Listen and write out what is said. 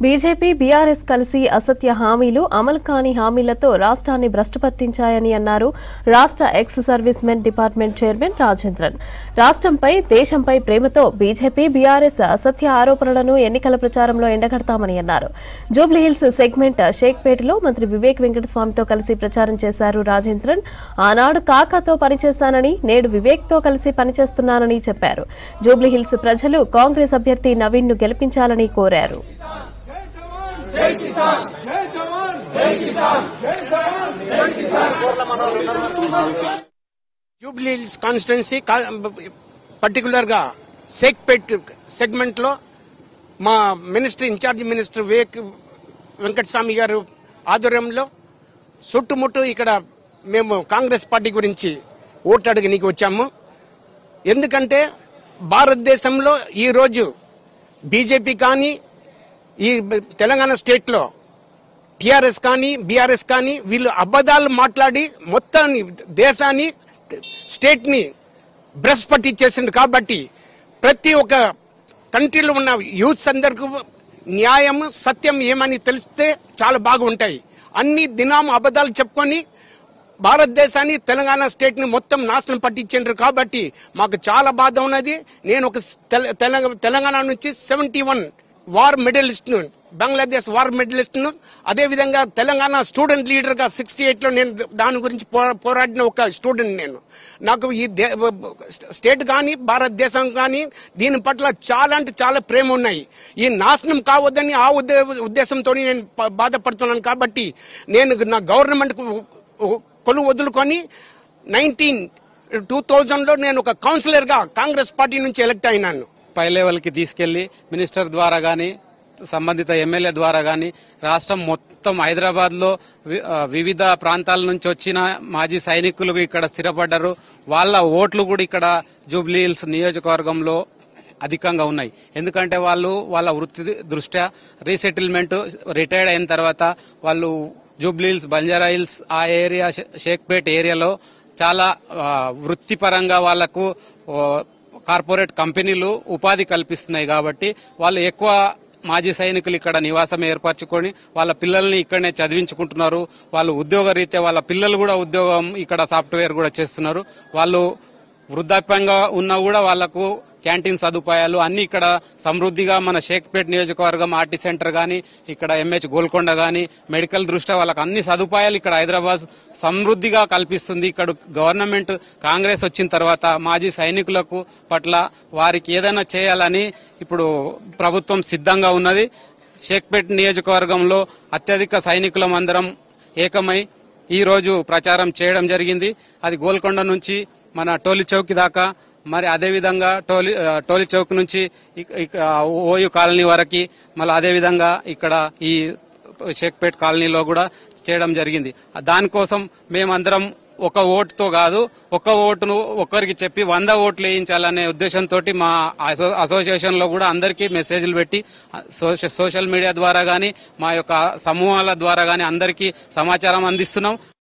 BJP BRS కలిసి అసత్య హామీలు అమలు కాని హామీలతో రాష్ట్రాన్ని భ్రష్టుపట్టించాయని అన్నారు రాష్ట్ర ex service men department chairman Rajendran. రాష్ట్రంపై దేశంపై ప్రేమతో బీజేపీ బీఆర్ఎస్ అసత్య ఆరోపణలను ఎన్నికల ప్రచారంలో ఎండగడతామని అన్నారు. జూబ్లీహిల్స్ సెగ్మెంట్ షేక్పేటలో మంత్రి వివేక్ వెంకటస్వామితో కలిసి ప్రచారం చేశారు రాజేంద్రన్. ఆనాడు కాకాతో పనిచేశానని నేడు వివేక్తో కలిసి పనిచేస్తున్నానని చెప్పారు. జూబ్లీహిల్స్ ప్రజలు కాంగ్రెస్ అభ్యర్థి నవీన్ ను గెలిపించాలని కోరారు. जय किसान जय जवान जय किसान जय जवान जय किसान जुबली हिल्स कान्स्टिट्युएंसी पर्टिक्युलर గా షేక్పేట్ సెగ్మెంట్ లో మా minister in charge minister Vivek Venkataswamy గారు ఆధ్వర్యంలో చుట్టుముట్టు ఇక్కడ మేము కాంగ్రెస్ పార్టీ గురించి ఓటు అడగడానికి వచ్చాము. ఎందుకంటే భారతదేశంలో ఈ రోజు బీజేపీ కానీ ఈ తెలంగాణ స్టేట్ లో టిఆర్ఎస్ కానీ బీఆర్ఎస్ కానీ వీళ్ళు అబద్ధాలు మాట్లాడి మొత్తాన్ని దేశాన్ని స్టేట్ ని బ్రష్ పట్టించేసింది. కాబట్టి ప్రతి ఒక్క కంట్రీలో ఉన్న యూత్స్ అందరికీ న్యాయం సత్యం ఏమని తెలిస్తే చాలా బాగుంటాయి. అన్ని దినం అబద్ధాలు చెప్పుకొని భారతదేశాన్ని తెలంగాణ స్టేట్ ని మొత్తం నాశనం పట్టించారు. కాబట్టి మాకు చాలా బాధ ఉన్నది. నేను ఒక తెలంగాణ నుంచి 71 వార్ మెడలిస్ట్ ను, బంగ్లాదేశ్ వార్ మెడలిస్ట్ ను, అదే విధంగా తెలంగాణ స్టూడెంట్ లీడర్ గా 68 లో నేను దాని గురించి పోరాడిన ఒక స్టూడెంట్. నేను నాకు ఈ స్టేట్ కానీ భారతదేశం కానీ దీని పట్ల చాలా అంటే చాలా ప్రేమ ఉన్నాయి. ఈ నాశనం కావద్దని ఆ ఉద్దేశంతో నేను బాధపడుతున్నాను. కాబట్టి నేను నా గవర్నమెంట్ కొలువు వదులుకొని 2000 లో నేను ఒక కౌన్సిలర్ గా కాంగ్రెస్ పార్టీ నుంచి ఎలక్ట్ అయినాను. పై లెవెల్కి తీసుకెళ్లి మినిస్టర్ ద్వారా కానీ సంబంధిత ఎమ్మెల్యే ద్వారా కానీ రాష్ట్రం మొత్తం హైదరాబాద్లో వివిధ ప్రాంతాల నుంచి వచ్చిన మాజీ సైనికులు ఇక్కడ స్థిరపడ్డారు. వాళ్ళ ఓట్లు కూడా ఇక్కడ జూబ్లీహిల్స్ నియోజకవర్గంలో అధికంగా ఉన్నాయి. ఎందుకంటే వాళ్ళు వాళ్ళ వృత్తి దృష్ట్యా రీసెటిల్మెంట్ రిటైర్డ్ అయిన తర్వాత వాళ్ళు జూబ్లీహిల్స్, బంజారా హిల్స్ ఆ ఏరియా షేక్పేట్ ఏరియాలో చాలా వృత్తిపరంగా వాళ్లకు కార్పొరేట్ కంపెనీలు ఉపాధి కల్పిస్తున్నాయి. కాబట్టి వాళ్ళు ఎక్కువ మాజీ సైనికులు ఇక్కడ నివాసం ఏర్పరచుకొని వాళ్ళ పిల్లల్ని ఇక్కడనే చదివించుకుంటున్నారు. వాళ్ళు ఉద్యోగ రీత్యా వాళ్ళ పిల్లలు కూడా ఉద్యోగం ఇక్కడ సాఫ్ట్వేర్ కూడా చేస్తున్నారు. వాళ్ళు వృద్ధాప్యంగా ఉన్నా కూడా వాళ్లకు క్యాంటీన్ సదుపాయాలు అన్ని ఇక్కడ సమృద్ధిగా మన షేక్పేట్ నియోజకవర్గం ఆర్టీ సెంటర్ కానీ ఇక్కడ ఎంహెచ్ గోల్కొండ కానీ మెడికల్ దృష్ట్యా వాళ్ళకి అన్ని సదుపాయాలు ఇక్కడ హైదరాబాద్ సమృద్ధిగా కల్పిస్తుంది. ఇక్కడ గవర్నమెంట్ కాంగ్రెస్ వచ్చిన తర్వాత మాజీ సైనికులకు పట్ల వారికి ఏదైనా చేయాలని ఇప్పుడు ప్రభుత్వం సిద్ధంగా ఉన్నది. షేక్పేట్ నియోజకవర్గంలో అత్యధిక సైనికులం అందరం ఏకమై ఈ రోజు ప్రచారం చేయడం జరిగింది. అది గోల్కొండ నుంచి మన టోలీ చౌక్ దాకా, మరి అదేవిధంగా టోలీ చౌక్ నుంచి ఓయూ కాలనీ వరకు, మళ్ళీ అదేవిధంగా ఇక్కడ ఈ షేక్పేట్ కాలనీలో కూడా చేయడం జరిగింది. దానికోసం మేమందరం ఒక ఓటుతో కాదు, ఒక ఓటును ఒక్కరికి చెప్పి 100 ఓట్లు వేయించాలనే ఉద్దేశంతో మా అసోసియేషన్ లో కూడా అందరికీ మెసేజ్లు పెట్టి సోషల్ మీడియా ద్వారా గానీ మా యొక్క సమూహాల ద్వారా గానీ అందరికీ సమాచారం అందిస్తున్నాం.